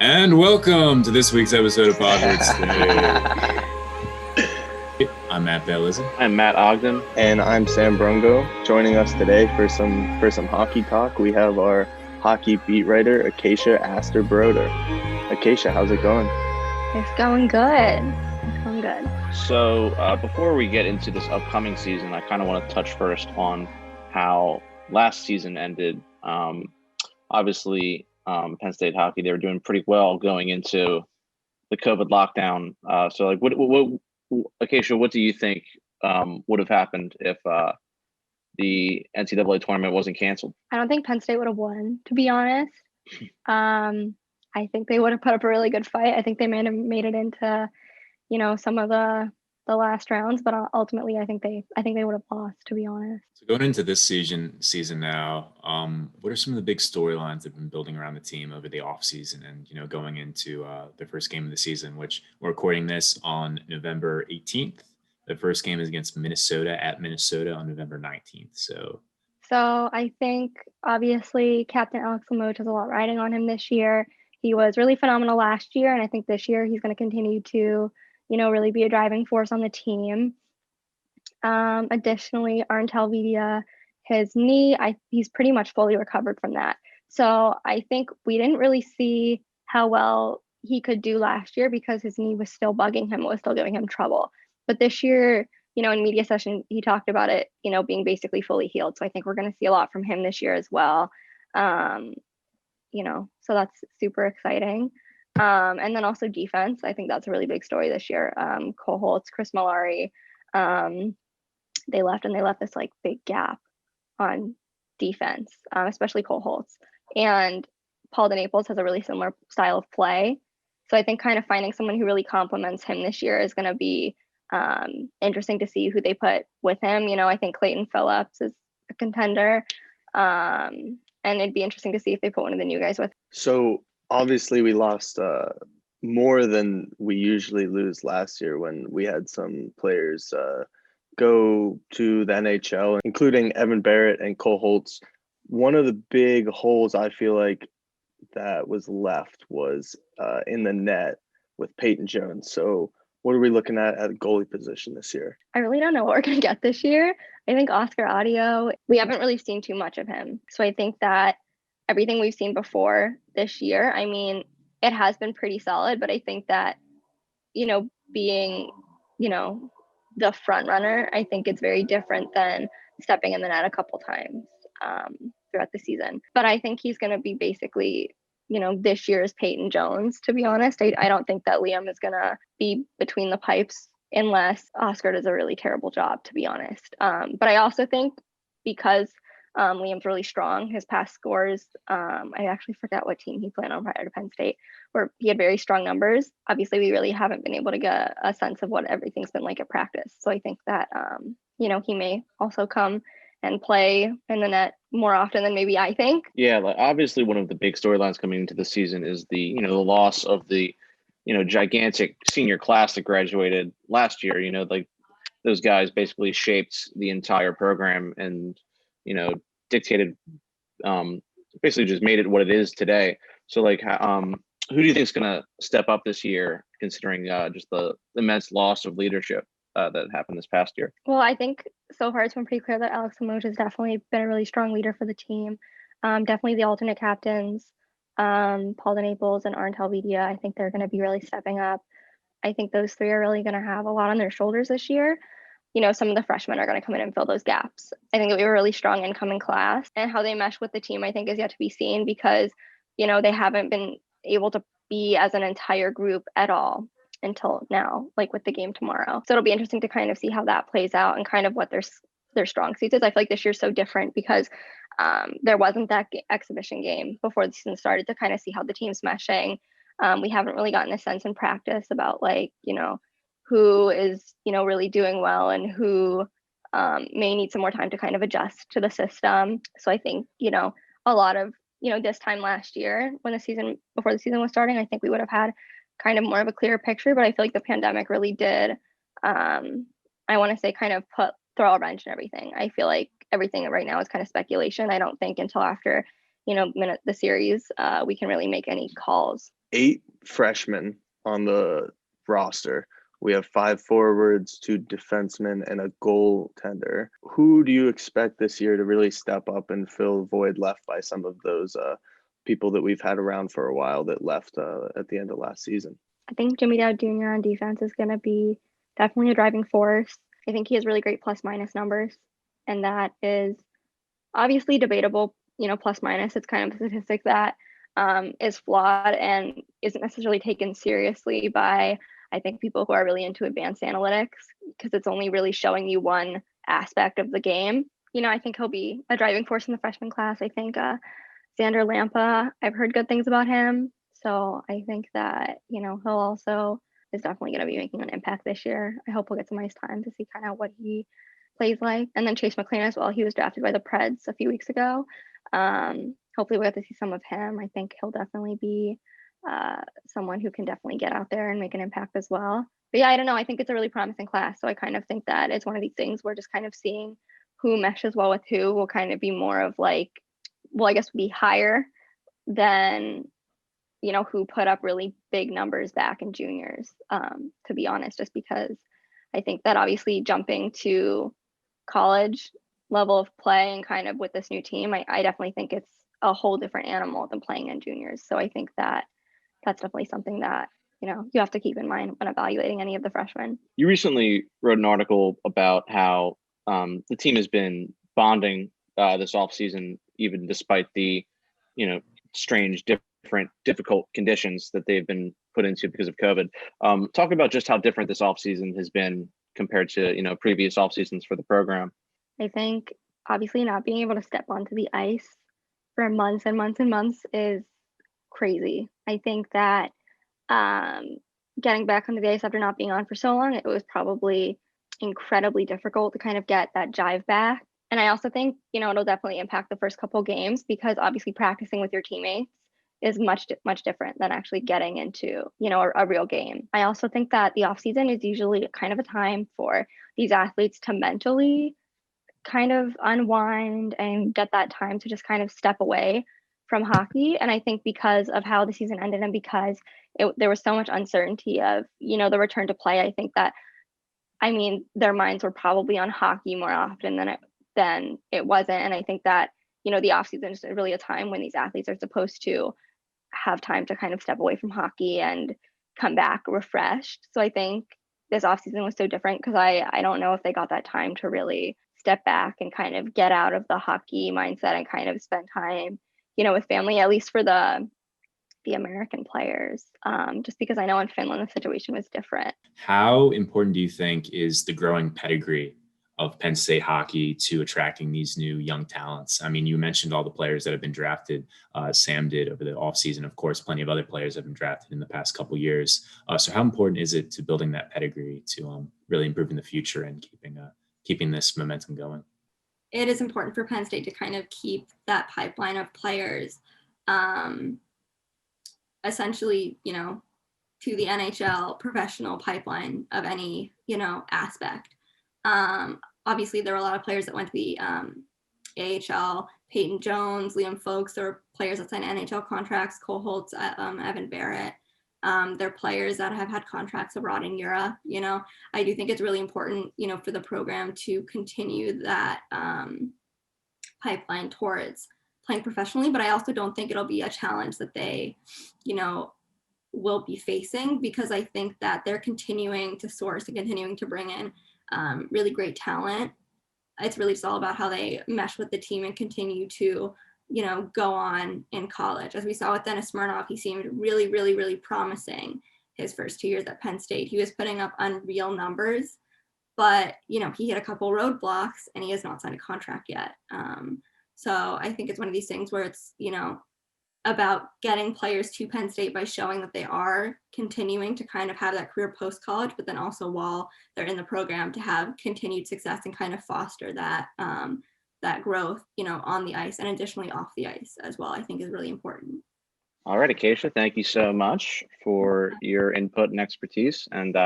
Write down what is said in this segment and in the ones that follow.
And welcome to this week's episode of Podward State. I'm Matt Paolizzi. I'm Matt Ogden. And I'm Sam Brungo. Joining us today for some hockey talk, we have our hockey beat writer, Acacia Aster Broder. Acacia, how's it going? It's going good. So before we get into this upcoming season, I kind of want to touch first on how last season ended. Obviously, Penn State hockey, they were doing pretty well going into the COVID lockdown. So, like, what, Acacia, what do you think would have happened if the NCAA tournament wasn't canceled? I don't think Penn State would have won, to be honest. I think they would have put up a really good fight. I think they may have made it into, some of the last rounds, but ultimately I think they would have lost, to be honest. So going into this season now, what are some of the big storylines that have been building around the team over the offseason and, going into the first game of the season, which we're recording this on November 18th. The first game is against Minnesota at Minnesota on November 19th. So I think obviously Captain Alex Limoges has a lot riding on him this year. He was really phenomenal last year, and I think this year he's going to continue to really be a driving force on the team. Additionally, Arntel Vidia, his knee, he's pretty much fully recovered from that. So I think we didn't really see how well he could do last year because his knee was still bugging him, was still giving him trouble. But this year, in media session, he talked about it, being basically fully healed. So I think we're going to see a lot from him this year as well. So that's super exciting. And then also defense. I think that's a really big story this year. Cole Holtz, Chris Malari, they left this like big gap on defense, especially Cole Holtz. And Paul DeNaples has a really similar style of play. So I think kind of finding someone who really complements him this year is going to be interesting to see who they put with him. I think Clayton Phillips is a contender. And it'd be interesting to see if they put one of the new guys with. So obviously we lost more than we usually lose last year when we had some players go to the NHL, including Evan Barrett and Cole Holtz. One of the big holes I feel like that was left was in the net with Peyton Jones. So what are we looking at the goalie position this year? I really don't know what we're going to get this year. I think Oscar Audio, we haven't really seen too much of him. So I think that everything we've seen before this year, I mean, it has been pretty solid, but I think that, being, the front runner, I think it's very different than stepping in the net a couple times throughout the season. But I think he's going to be basically, this year's Peyton Jones, to be honest. I don't think that Liam is going to be between the pipes unless Oscar does a really terrible job, to be honest. But I also think because Liam's really strong, his past scores, I actually forget what team he played on prior to Penn State, where he had very strong numbers. Obviously, we really haven't been able to get a sense of what everything's been like at practice. So I think that, he may also come and play in the net more often than maybe I think. Yeah, like obviously one of the big storylines coming into the season is the loss of the gigantic senior class that graduated last year. Like those guys basically shaped the entire program and dictated, basically just made it what it is today. So like who do you think is going to step up this year, considering just the immense loss of leadership that happened this past year? Well, I think so far it's been pretty clear that Alex Limoges has definitely been a really strong leader for the team. Definitely the alternate captains, Paul DeNaples and Arntel Vidia. I think they're going to be really stepping up. I think those three are really going to have a lot on their shoulders this year. Some of the freshmen are going to come in and fill those gaps. I think that we were a really strong incoming class, and how they mesh with the team, I think, is yet to be seen because, they haven't been able to be as an entire group at all until now, like with the game tomorrow. So it'll be interesting to kind of see how that plays out and kind of what their strong suits is. I feel like this year's so different because there wasn't that exhibition game before the season started to kind of see how the team's meshing. We haven't really gotten a sense in practice about who is, really doing well and who may need some more time to kind of adjust to the system. So I think, a lot of, this time last year before the season was starting, I think we would have had kind of more of a clearer picture, but I feel like the pandemic really did, I want to say kind of throw a wrench in everything. I feel like everything right now is kind of speculation. I don't think until after, the series, we can really make any calls 8 freshmen on the roster. We have 5 forwards, 2 defensemen, and a goaltender. Who do you expect this year to really step up and fill void left by some of those people that we've had around for a while that left at the end of last season? I think Jimmy Dowd Jr. on defense is going to be definitely a driving force. I think he has really great plus minus numbers, and that is obviously debatable. Plus minus, it's kind of a statistic that is flawed and isn't necessarily taken seriously by, I think, people who are really into advanced analytics, because it's only really showing you one aspect of the game. I think he'll be a driving force in the freshman class. I think Xander Lampa, I've heard good things about him. So I think that, he'll also is definitely going to be making an impact this year. I hope we'll get some ice time to see kind of what he plays like. And then Chase McLean as well. He was drafted by the Preds a few weeks ago. Hopefully we'll get to see some of him. I think he'll definitely be someone who can definitely get out there and make an impact as well. But yeah, I don't know. I think it's a really promising class. So I kind of think that it's one of these things where just kind of seeing who meshes well with who will kind of be more of like, well, I guess be higher than, who put up really big numbers back in juniors, to be honest, just because I think that obviously jumping to college level of play and kind of with this new team, I definitely think it's a whole different animal than playing in juniors. So I think that that's definitely something that, you have to keep in mind when evaluating any of the freshmen. You recently wrote an article about how the team has been bonding this offseason, even despite the, strange, difficult conditions that they've been put into because of COVID. Talk about just how different this offseason has been compared to, previous off seasons for the program. I think obviously not being able to step onto the ice for months and months and months is crazy. I think that getting back onto the ice after not being on for so long, it was probably incredibly difficult to kind of get that jive back. And I also think, it'll definitely impact the first couple games, because obviously practicing with your teammates is much different than actually getting into, a real game. I also think that the off season is usually kind of a time for these athletes to mentally kind of unwind and get that time to just kind of step away from hockey. And I think because of how the season ended and because there was so much uncertainty of, the return to play, I think that, their minds were probably on hockey more often than it wasn't. And I think that, the off season is really a time when these athletes are supposed to have time to kind of step away from hockey and come back refreshed. So I think this off season was so different because I don't know if they got that time to really step back and kind of get out of the hockey mindset and kind of spend time, with family, at least for the American players, just because I know in Finland the situation was different. How important do you think is the growing pedigree of Penn State hockey to attracting these new young talents? You mentioned all the players that have been drafted. Sam did over the offseason. Of course, plenty of other players have been drafted in the past couple of years. So how important is it to building that pedigree to really improve in the future and keeping this momentum going? It is important for Penn State to kind of keep that pipeline of players essentially, to the NHL professional pipeline of any, aspect. Obviously, there were a lot of players that went to the AHL, Peyton Jones, Liam Folks. There were players that signed NHL contracts, Cole Holtz, Evan Barrett. There are players that have had contracts abroad in Europe. I do think it's really important, for the program to continue that pipeline towards playing professionally. But I also don't think it'll be a challenge that they, will be facing, because I think that they're continuing to source and continuing to bring in really great talent. It's really just all about how they mesh with the team and continue to, go on in college. As we saw with Dennis Smirnoff, he seemed really, really, really promising his first 2 years at Penn State. He was putting up unreal numbers, but, he hit a couple roadblocks and he has not signed a contract yet. So I think it's one of these things where it's, about getting players to Penn State by showing that they are continuing to kind of have that career post-college, but then also while they're in the program to have continued success and kind of foster that that growth, on the ice and additionally off the ice as well, I think is really important. All right, Acacia, thank you so much for your input and expertise. And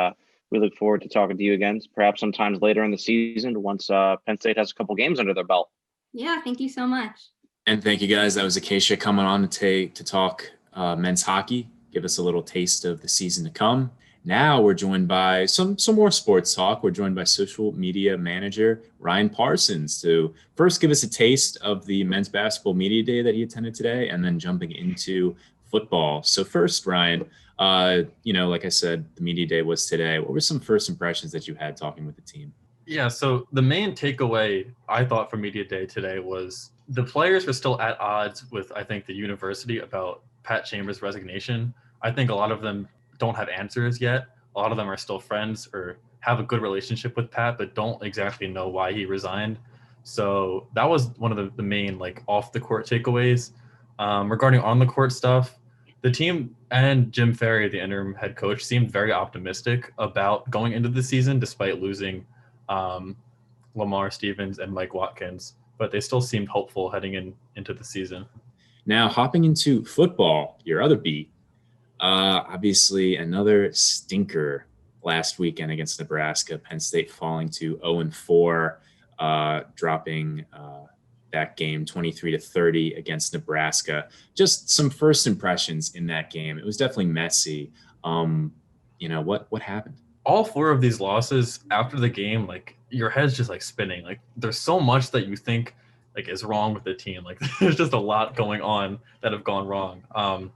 we look forward to talking to you again, perhaps sometimes later in the season once Penn State has a couple games under their belt. Yeah, thank you so much. And thank you guys. That was Acacia coming on to talk men's hockey. give us a little taste of the season to come. Now we're joined by some more sports talk. We're joined by social media manager Ryan Parsons to first give us a taste of the men's basketball media day that he attended today, and then jumping into football. So first, Ryan, like I said, the media day was today. What were some first impressions that you had talking with the team? Yeah, so the main takeaway I thought from media day today was the players were still at odds with, I think, the university about Pat Chambers' resignation. I think a lot of them don't have answers yet. A lot of them are still friends or have a good relationship with Pat, but don't exactly know why he resigned. So that was one of the main off the court takeaways. Regarding on the court stuff, the team and Jim Ferry, the interim head coach, seemed very optimistic about going into the season despite losing Lamar Stevens and Mike Watkins, but they still seemed hopeful heading into the season. Now, hopping into football, your other beat, obviously another stinker last weekend against Nebraska. Penn State falling to 0-4, dropping that game 23-30 against Nebraska. Just some first impressions in that game. It was definitely messy. What happened? All four of these losses after the game, your head's just spinning. There's so much that you think is wrong with the team. There's just a lot going on that have gone wrong.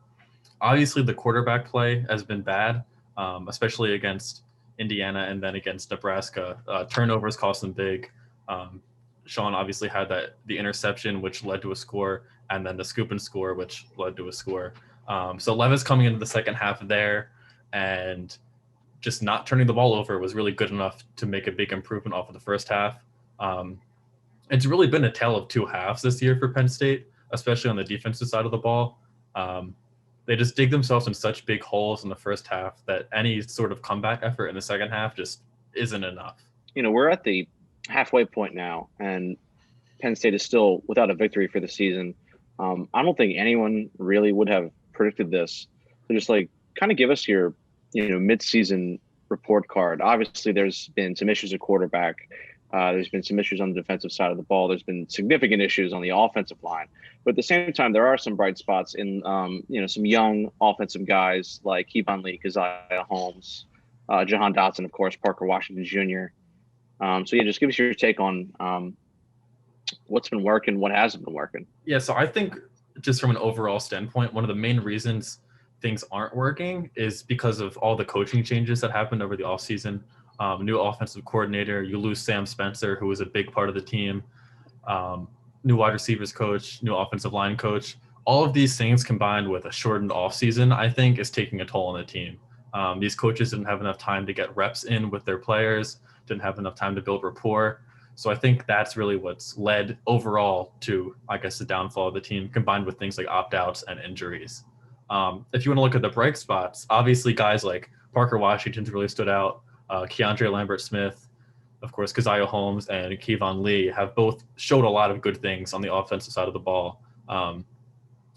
Obviously the quarterback play has been bad, especially against Indiana and then against Nebraska. Turnovers cost them big. Sean obviously had the interception, which led to a score, and then the scoop and score, which led to a score. So Levis coming into the second half there and just not turning the ball over was really good enough to make a big improvement off of the first half. It's really been a tale of two halves this year for Penn State, especially on the defensive side of the ball. They just dig themselves in such big holes in the first half that any sort of comeback effort in the second half just isn't enough. We're at the halfway point now, and Penn State is still without a victory for the season. I don't think anyone really would have predicted this. So just kind of give us your midseason report card. Obviously, there's been some issues at quarterback. There's been some issues on the defensive side of the ball. There's been significant issues on the offensive line. But at the same time, there are some bright spots in, some young offensive guys like Kevon Lee, Keziah Holmes, Jahan Dotson, of course, Parker Washington Jr. Just give us your take on what's been working, what hasn't been working. Yeah, so I think just from an overall standpoint, one of the main reasons things aren't working is because of all the coaching changes that happened over the offseason. New offensive coordinator, you lose Sam Spencer, who was a big part of the team, new wide receivers coach, new offensive line coach. All of these things combined with a shortened offseason, I think, is taking a toll on the team. These coaches didn't have enough time to get reps in with their players, didn't have enough time to build rapport. So I think that's really what's led overall to, I guess, the downfall of the team, combined with things like opt-outs and injuries. If you want to look at the bright spots, obviously guys like Parker Washington's really stood out. Keandre Lambert-Smith, of course, Keziah Holmes and Kevon Lee have both showed a lot of good things on the offensive side of the ball.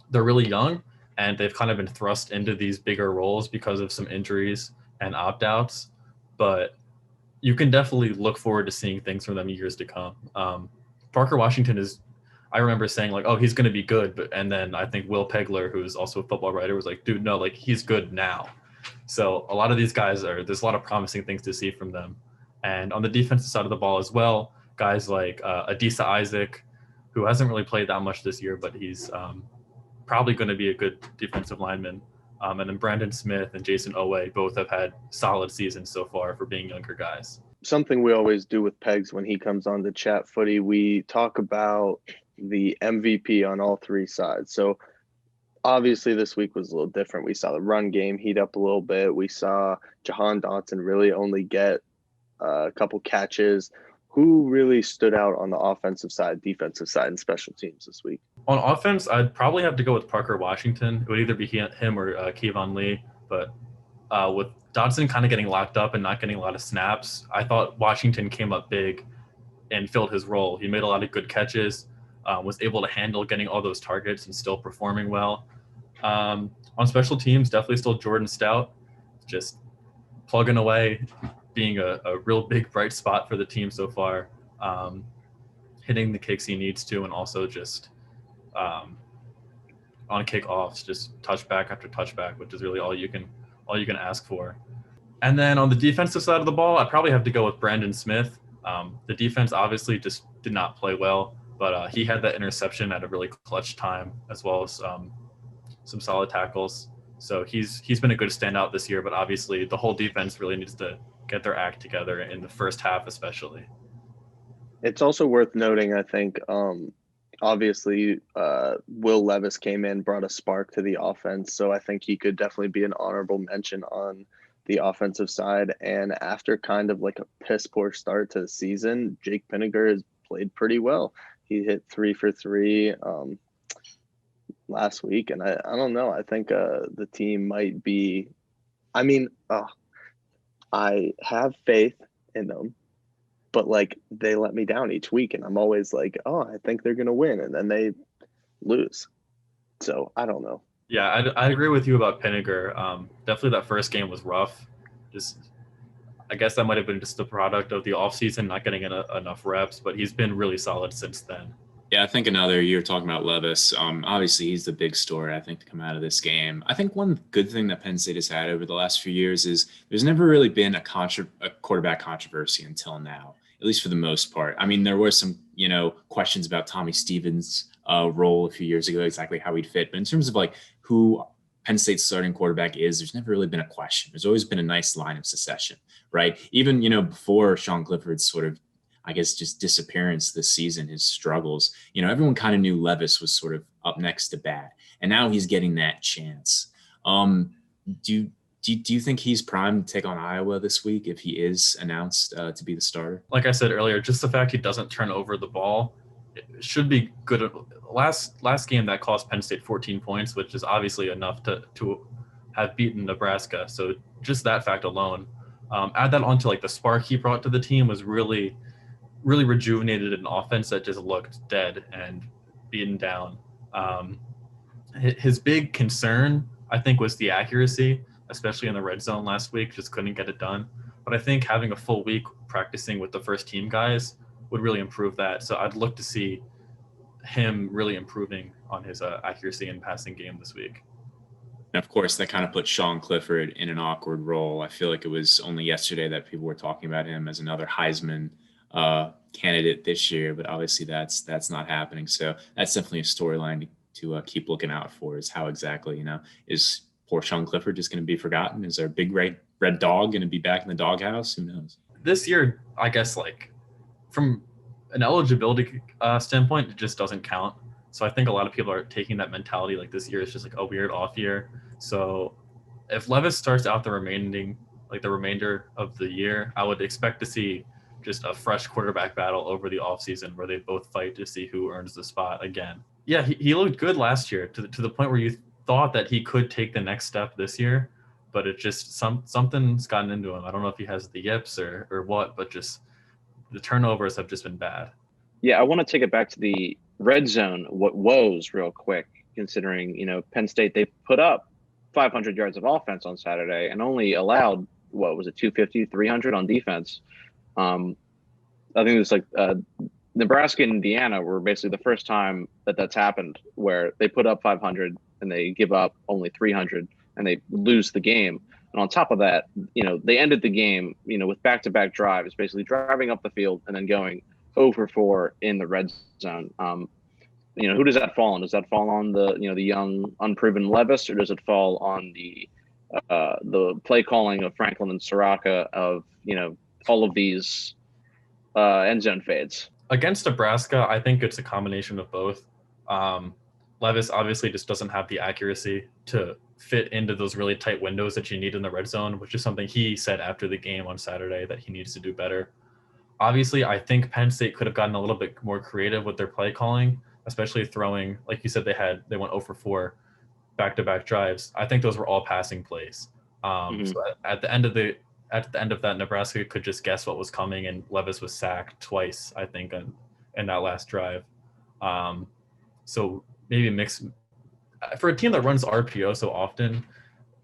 They're really young, and they've kind of been thrust into these bigger roles because of some injuries and opt-outs. But you can definitely look forward to seeing things from them years to come. Parker Washington is, I remember saying he's going to be good. And then I think Will Pegler, who's also a football writer, was like, dude, no, he's good now. So a lot of these guys there's a lot of promising things to see from them. And on the defensive side of the ball as well, guys like Adisa Isaac, who hasn't really played that much this year, but he's probably going to be a good defensive lineman. And then Brandon Smith and Jason Owe both have had solid seasons so far for being younger guys. Something we always do with Pegs when he comes on to Chat Footy, we talk about the MVP on all three sides. So obviously this week was a little different. We saw the run game heat up a little bit. We saw Jahan Dotson really only get a couple catches. Who really stood out on the offensive side, defensive side, and special teams this week? On offense, I'd probably have to go with Parker Washington. It would either be him or Kevon Lee. But with Dotson kind of getting locked up and not getting a lot of snaps, I thought Washington came up big and filled his role. He made a lot of good catches, was able to handle getting all those targets and still performing well. On special teams, definitely still Jordan Stout, just plugging away, being a real big bright spot for the team so far, hitting the kicks he needs to, and also just on kickoffs, just touchback after touchback, which is really all you can ask for. And then on the defensive side of the ball, I probably have to go with Brandon Smith. The defense obviously just did not play well, but he had that interception at a really clutch time, as well as some solid tackles. So he's been a good standout this year, but obviously the whole defense really needs to get their act together in the first half, especially. It's also worth noting, I think, obviously Will Levis came in, brought a spark to the offense. So I think he could definitely be an honorable mention on the offensive side. And after kind of like a piss poor start to the season, Jake Pinniger has played pretty well. He hit 3 for 3 last week. And I don't know. I think the team might be, I have faith in them, but like they let me down each week. And I'm always like, oh, I think they're going to win. And then they lose. So I don't know. Yeah, I agree with you about Pinniger. Definitely that first game was rough. I guess that might have been just the product of the offseason, not getting enough reps, but he's been really solid since then. Yeah, I think you're talking about Levis. Obviously, he's the big story, I think, to come out of this game. I think one good thing that Penn State has had over the last few years is there's never really been a quarterback controversy until now, at least for the most part. I mean, there were some, questions about Tommy Stevens' role a few years ago, exactly how he'd fit. But in terms of like who Penn State's starting quarterback is, there's never really been a question. There's always been a nice line of succession, right? Even, before Sean Clifford's sort of, I guess, just disappearance this season, his struggles, everyone kind of knew Levis was sort of up next to bat. And now he's getting that chance. Do you think he's primed to take on Iowa this week if he is announced to be the starter? Like I said earlier, just the fact he doesn't turn over the ball, it should be good. Last game that cost Penn State 14 points, which is obviously enough to have beaten Nebraska. So just that fact alone, add that onto like the spark he brought to the team was really rejuvenated an offense that just looked dead and beaten down. His big concern, I think, was the accuracy, especially in the red zone last week, just couldn't get it done. But I think having a full week practicing with the first team guys would really improve that. So I'd look to see him really improving on his accuracy in passing game this week. And of course, that kind of put Sean Clifford in an awkward role. I feel like it was only yesterday that people were talking about him as another Heisman candidate this year, but obviously that's not happening. So that's definitely a storyline to keep looking out for, is how exactly, is poor Sean Clifford just going to be forgotten? Is our big red dog going to be back in the doghouse? Who knows? This year, I guess, like from an eligibility standpoint, it just doesn't count. So I think a lot of people are taking that mentality like this year is just like a weird off year. So if Levis starts out the remainder of the year, I would expect to see just a fresh quarterback battle over the offseason where they both fight to see who earns the spot again. Yeah, he looked good last year to the point where you thought that he could take the next step this year, but it just something's gotten into him. I don't know if he has the yips or what, but just the turnovers have just been bad. Yeah, I want to take it back to the red zone woes real quick, considering, Penn State, they put up 500 yards of offense on Saturday and only allowed, 250, 300 on defense. I think it was like Nebraska and Indiana were basically the first time that's happened where they put up 500 and they give up only 300 and they lose the game. And on top of that, they ended the game, with back-to-back drives, basically driving up the field and then going 0 for 4 in the red zone. Who does that fall on? Does that fall on the young, unproven Levis, or does it fall on the play calling of Franklin and Soraka of, all of these end zone fades? Against Nebraska, I think it's a combination of both. Levis obviously just doesn't have the accuracy to fit into those really tight windows that you need in the red zone, which is something he said after the game on Saturday that he needs to do better. Obviously, I think Penn State could have gotten a little bit more creative with their play calling, especially throwing, like you said, they went 0 for 4 back-to-back drives. I think those were all passing plays. So at the end of that, Nebraska could just guess what was coming, and Levis was sacked twice, I think, in that last drive. So maybe mix for a team that runs RPO so often,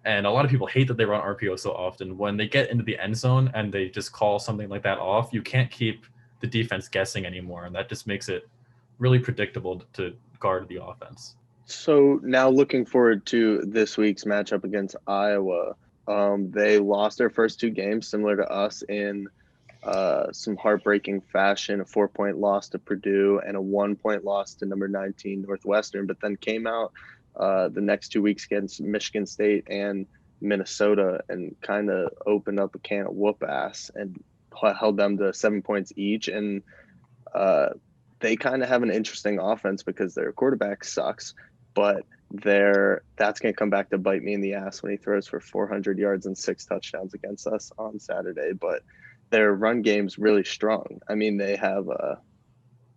and a lot of people hate that they run RPO so often. When they get into the end zone and they just call something like that off, you can't keep the defense guessing anymore, and that just makes it really predictable to guard the offense. So now looking forward to this week's matchup against Iowa. They lost their first two games, similar to us, in some heartbreaking fashion, a 4-point loss to Purdue and a 1-point loss to number 19 Northwestern, but then came out the next 2 weeks against Michigan State and Minnesota and kind of opened up a can of whoop ass and held them to 7 points each. And they kind of have an interesting offense because their quarterback sucks, but that's going to come back to bite me in the ass when he throws for 400 yards and 6 touchdowns against us on Saturday. But their run game's really strong. I mean, they have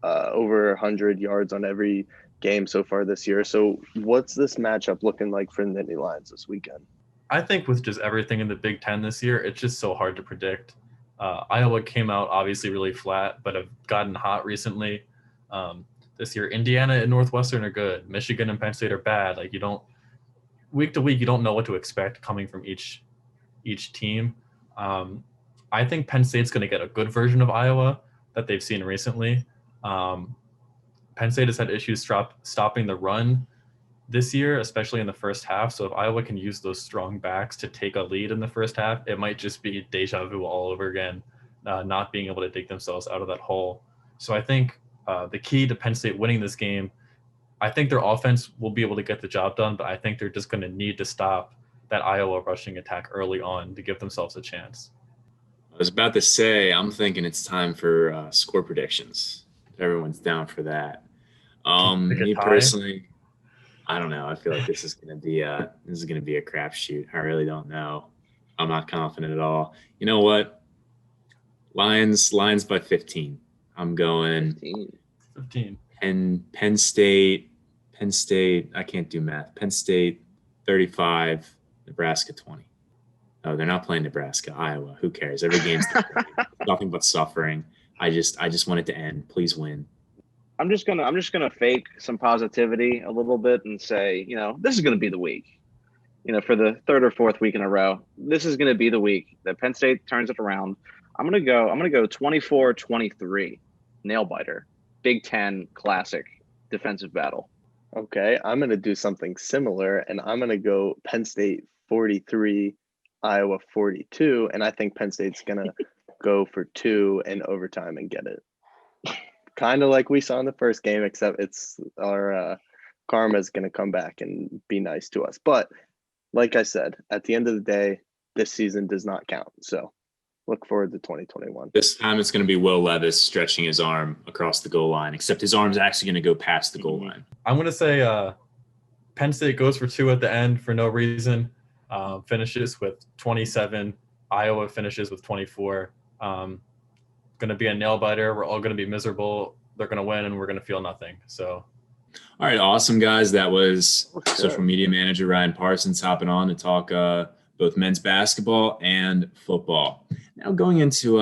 over 100 yards on every game so far this year. So what's this matchup looking like for the Nittany Lions this weekend? I think with just everything in the Big Ten this year, it's just so hard to predict. Iowa came out obviously really flat, but have gotten hot recently. This year, Indiana and Northwestern are good. Michigan and Penn State are bad. Like, week to week, you don't know what to expect coming from each team. I think Penn State's going to get a good version of Iowa that they've seen recently. Penn State has had issues stopping the run this year, especially in the first half. So if Iowa can use those strong backs to take a lead in the first half, it might just be deja vu all over again, not being able to dig themselves out of that hole. So I think the key to Penn State winning this game, I think their offense will be able to get the job done, but I think they're just going to need to stop that Iowa rushing attack early on to give themselves a chance. I was about to say, I'm thinking it's time for score predictions. If everyone's down for that. Me personally, I don't know. I feel like this is gonna be a crapshoot. I really don't know. I'm not confident at all. You know what? Lions by 15. I'm going 15. And Penn State. I can't do math. Penn State 35, Nebraska 20. Oh, they're not playing Nebraska, Iowa. Who cares? Every game's nothing but suffering. I just want it to end. Please win. I'm just gonna fake some positivity a little bit and say, this is gonna be the week. For the third or fourth week in a row, this is gonna be the week that Penn State turns it around. I'm gonna go 24-23, nail biter, Big Ten classic defensive battle. Okay, I'm gonna do something similar, and I'm gonna go Penn State 43, Iowa 42, and I think Penn State's gonna go for 2 in overtime and get it. Kind of like we saw in the first game, except it's our karma's going to come back and be nice to us. But like I said, at the end of the day, this season does not count. So look forward to 2021. This time it's going to be Will Levis stretching his arm across the goal line, except his arm's actually going to go past the goal line. I'm going to say Penn State goes for 2 at the end for no reason, finishes with 27. Iowa finishes with 24. Going to be a nail biter. We're all going to be miserable. They're going to win, and we're going to feel nothing. So, all right, awesome guys. That was social media manager Ryan Parsons hopping on to talk both men's basketball and football. Now going into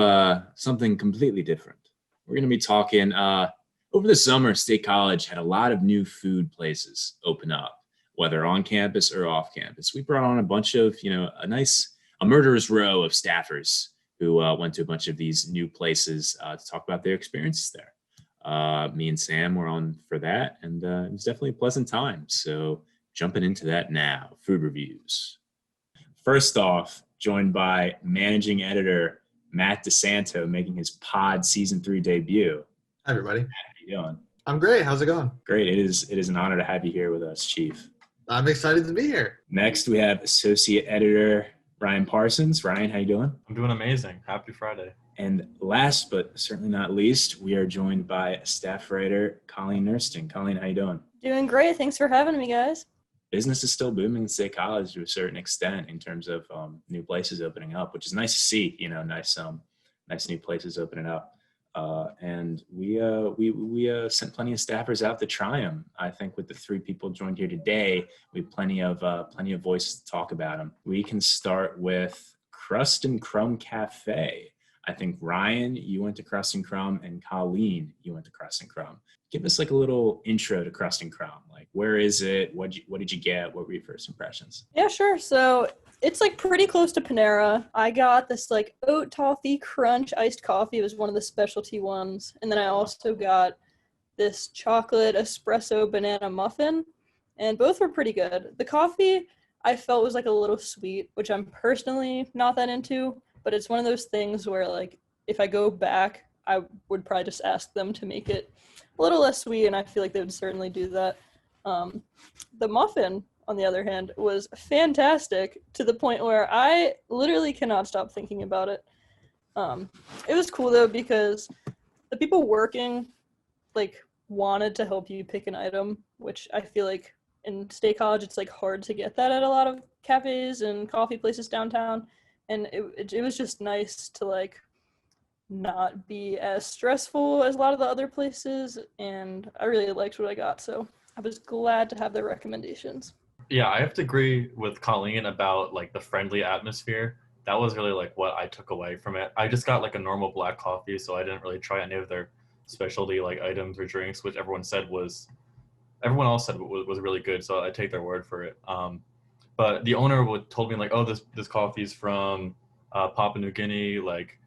something completely different. We're going to be talking over the summer. State College had a lot of new food places open up, whether on campus or off campus. We brought on a bunch of a murderer's row of staffers who went to a bunch of these new places to talk about their experiences there. Me and Sam were on for that, and it was definitely a pleasant time. So jumping into that now, food reviews. First off, joined by managing editor Matt DiSanto, making his Pod Season 3 debut. Hi, everybody. Matt, how you doing? I'm great. How's it going? Great. It is an honor to have you here with us, Chief. I'm excited to be here. Next, we have associate editor Ryan Parsons. Ryan, how you doing? I'm doing amazing. Happy Friday. And last but certainly not least, we are joined by staff writer Colleen Nersten. Colleen, how you doing? Doing great. Thanks for having me, guys. Business is still booming in State College to a certain extent in terms of new places opening up, which is nice to see. Nice new places opening up. And we sent plenty of staffers out to try them. I think with the 3 people joined here today, we have plenty of voices to talk about them. We can start with Crust Crumb Cafe. I think Ryan, you went to Crust Crumb, and Colleen, you went to Crust Crumb. Give us like a little intro to Crust Crumb. Like, where is it? What did you get? What were your first impressions? Yeah, sure. So it's like pretty close to Panera. I got this like oat toffee crunch iced coffee. It was one of the specialty ones. And then I also got this chocolate espresso banana muffin. and both were pretty good. The coffee I felt was like a little sweet, which I'm personally not that into, but it's one of those things where like if I go back, I would probably just ask them to make it a little less sweet, and I feel like they would certainly do that. The muffin, on the other hand, was fantastic to the point where I literally cannot stop thinking about it. It was cool though because the people working like wanted to help you pick an item, which I feel like in State College it's like hard to get that at a lot of cafes and coffee places downtown, and it was just nice to like not be as stressful as a lot of the other places, and I really liked what I got, so I was glad to have their recommendations. Yeah, I have to agree with Colleen about like the friendly atmosphere. That was really like what I took away from it. I just got like a normal black coffee, so I didn't really try any of their specialty like items or drinks, which everyone else said was really good. So I take their word for it. But the owner told me like, oh, this coffee's from Papua New Guinea. Like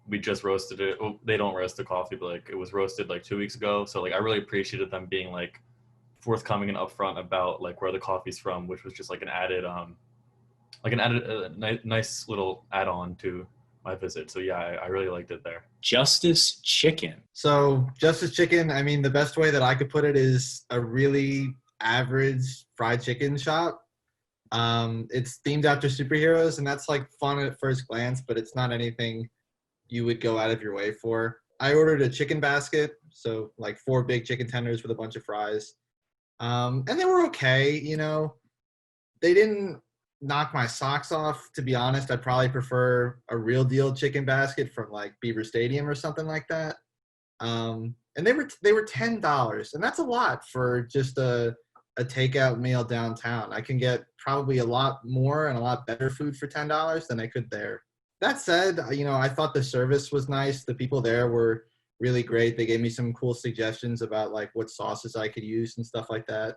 we just roasted it. Oh, they don't roast the coffee, but like it was roasted like 2 weeks ago. So like I really appreciated them being like forthcoming and upfront about like where the coffee's from, which was just like an added nice little add-on to my visit. So yeah, I really liked it there. Justice Chicken. So Justice Chicken, I mean, the best way that I could put it is a really average fried chicken shop. It's themed after superheroes, and that's like fun at first glance, but it's not anything you would go out of your way for. I ordered a chicken basket, so like 4 big chicken tenders with a bunch of fries. And they were okay, you know. They didn't knock my socks off, to be honest. I'd probably prefer a real deal chicken basket from like Beaver Stadium or something like that. And they were $10, and that's a lot for just a takeout meal downtown. I can get probably a lot more and a lot better food for $10 than I could there. That said, you know, I thought the service was nice. The people there were really great. They gave me some cool suggestions about like what sauces I could use and stuff like that.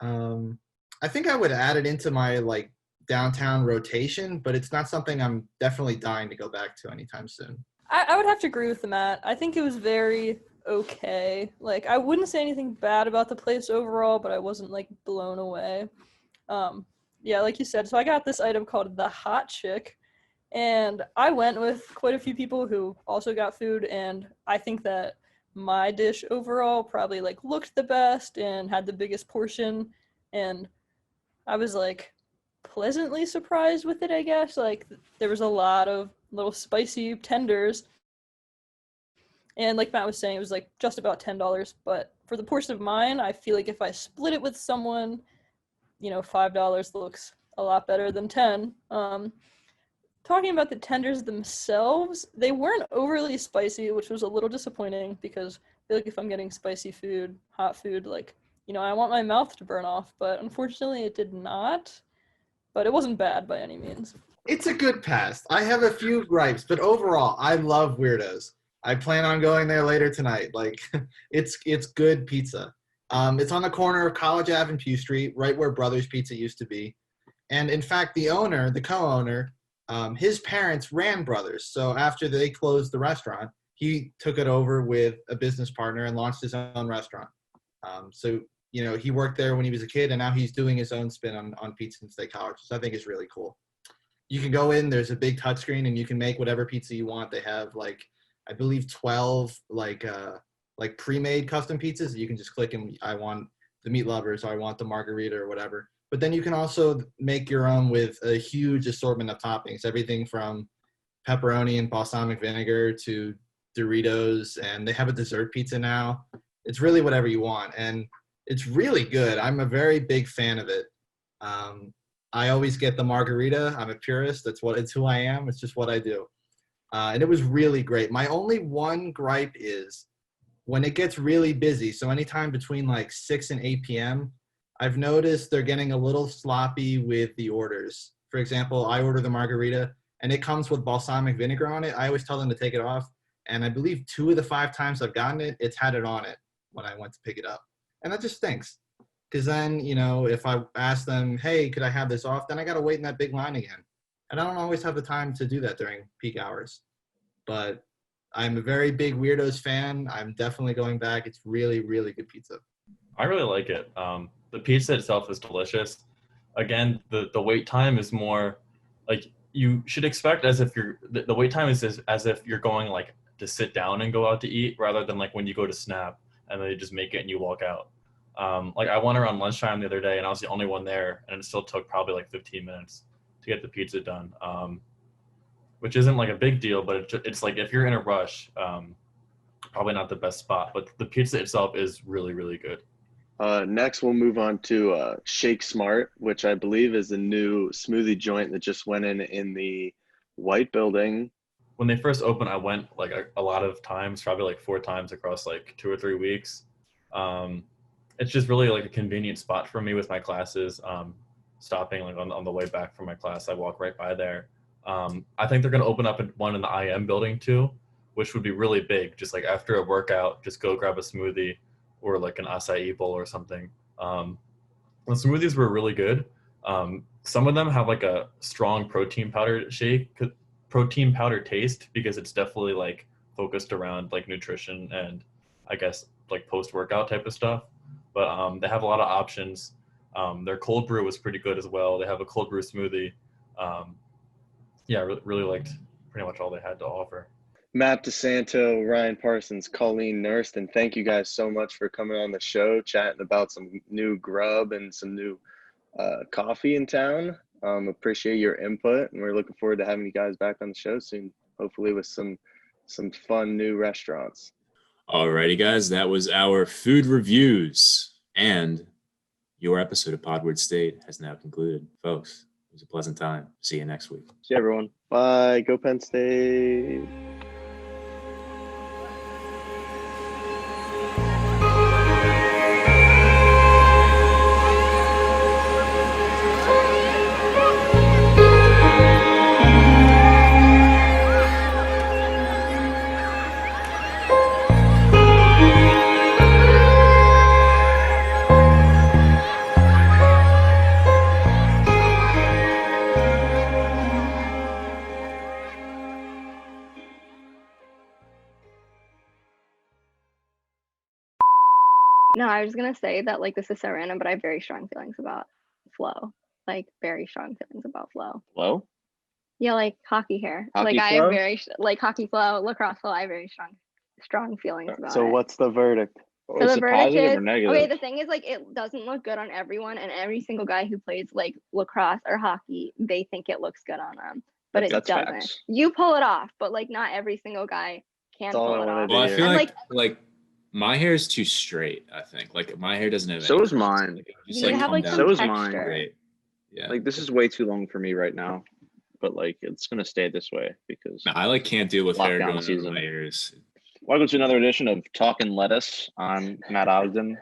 I think I would add it into my like downtown rotation, but it's not something I'm definitely dying to go back to anytime soon. I would have to agree with Matt. I think it was very okay. Like I wouldn't say anything bad about the place overall, but I wasn't like blown away. Yeah, like you said, so I got this item called the Hot Chick, and I went with quite a few people who also got food, and I think that my dish overall probably like looked the best and had the biggest portion, and I was like pleasantly surprised with it, I guess. Like there was a lot of little spicy tenders, and like Matt was saying, it was like just about $10, but for the portion of mine, I feel like if I split it with someone, you know, $5 looks a lot better than 10. Talking about the tenders themselves, they weren't overly spicy, which was a little disappointing because I feel like if I'm getting spicy food, hot food, like, you know, I want my mouth to burn off, but unfortunately it did not. But it wasn't bad by any means. It's a good pass. I have a few gripes, but overall, I love Weirdough. I plan on going there later tonight. Like, it's good pizza. It's on the corner of College Ave and Pew Street, right where Brothers Pizza used to be. And in fact, the co-owner, his parents ran Brothers. So after they closed the restaurant, he took it over with a business partner and launched his own restaurant. So, you know, he worked there when he was a kid, and now he's doing his own spin on pizza in State College, which I think is really cool. You can go in, there's a big touchscreen, and you can make whatever pizza you want. They have, like, I believe 12, like pre-made custom pizzas. You can just click and I want the meat lovers, or I want the margarita or whatever. But then you can also make your own with a huge assortment of toppings, everything from pepperoni and balsamic vinegar to Doritos, and they have a dessert pizza now. It's really whatever you want, and it's really good. I'm a very big fan of it. I always get the margarita. I'm a purist. It's who I am. It's just what I do. And it was really great. My only one gripe is when it gets really busy, so anytime between like 6 and 8 p.m., I've noticed they're getting a little sloppy with the orders. For example, I order the margarita, and it comes with balsamic vinegar on it. I always tell them to take it off, and I believe 2 of the 5 times I've gotten it, it's had it on it when I went to pick it up. And that just stinks. Because then, you know, if I ask them, hey, could I have this off? Then I got to wait in that big line again. And I don't always have the time to do that during peak hours. But I'm a very big Weirdough fan. I'm definitely going back. It's really, really good pizza. I really like it. The pizza itself is delicious. Again, the wait time is more like you should expect as if the wait time is as if you're going like to sit down and go out to eat rather than like when you go to snap and they just make it and you walk out. Like I went around lunchtime the other day and I was the only one there and it still took probably like 15 minutes to get the pizza done, which isn't like a big deal, but it's like if you're in a rush, probably not the best spot, but the pizza itself is really, really good. Next, we'll move on to Shake Smart, which I believe is a new smoothie joint that just went in the White Building. When they first opened, I went like a lot of times, probably like 4 times across like 2 or 3 weeks. It's just really like a convenient spot for me with my classes. Stopping like on the way back from my class, I walk right by there. I think they're going to open up one in the IM building too, which would be really big. Just like after a workout, just go grab a smoothie or like an acai bowl or something. The smoothies were really good. Some of them have like a strong protein powder taste because it's definitely like focused around like nutrition and I guess like post-workout type of stuff. But they have a lot of options. Their cold brew was pretty good as well. They have a cold brew smoothie. Really liked pretty much all they had to offer. Matt DiSanto, Ryan Parsons, Colleen, Nersten, thank you guys so much for coming on the show, chatting about some new grub and some new coffee in town. Appreciate your input, and we're looking forward to having you guys back on the show soon, hopefully with some fun new restaurants. Alrighty, guys, that was our food reviews, and your episode of Podward State has now concluded. Folks, it was a pleasant time. See you next week. See everyone. Bye. Go Penn State. No, I was gonna say that like this is so random, but I have very strong feelings about Flo. Like very strong feelings about Flo. Flo? Yeah, like hockey hair. Hockey like I Flo? have very like hockey Flo, lacrosse Flo. I have very strong feelings about So it. what's the verdict? So Is the it verdict positive is or negative? okay. The thing is, like, it doesn't look good on everyone, and every single guy who plays like lacrosse or hockey, they think it looks good on them, but it That's doesn't. facts. You pull it off, but like not every single guy can That's all pull I it wanted off. to Well, I hear. feel And, like my hair is too straight, I think. Like my hair doesn't have So any is curls. mine. Like, it would You just, need to have come like down So some is mine. texture. straight. Yeah. Like this is way too long for me right now, but like it's gonna stay this way because No, I like can't deal with hair Lockdown going over season. my ears. welcome to another edition of Talkin' Lettuce. I'm Matt Ogden.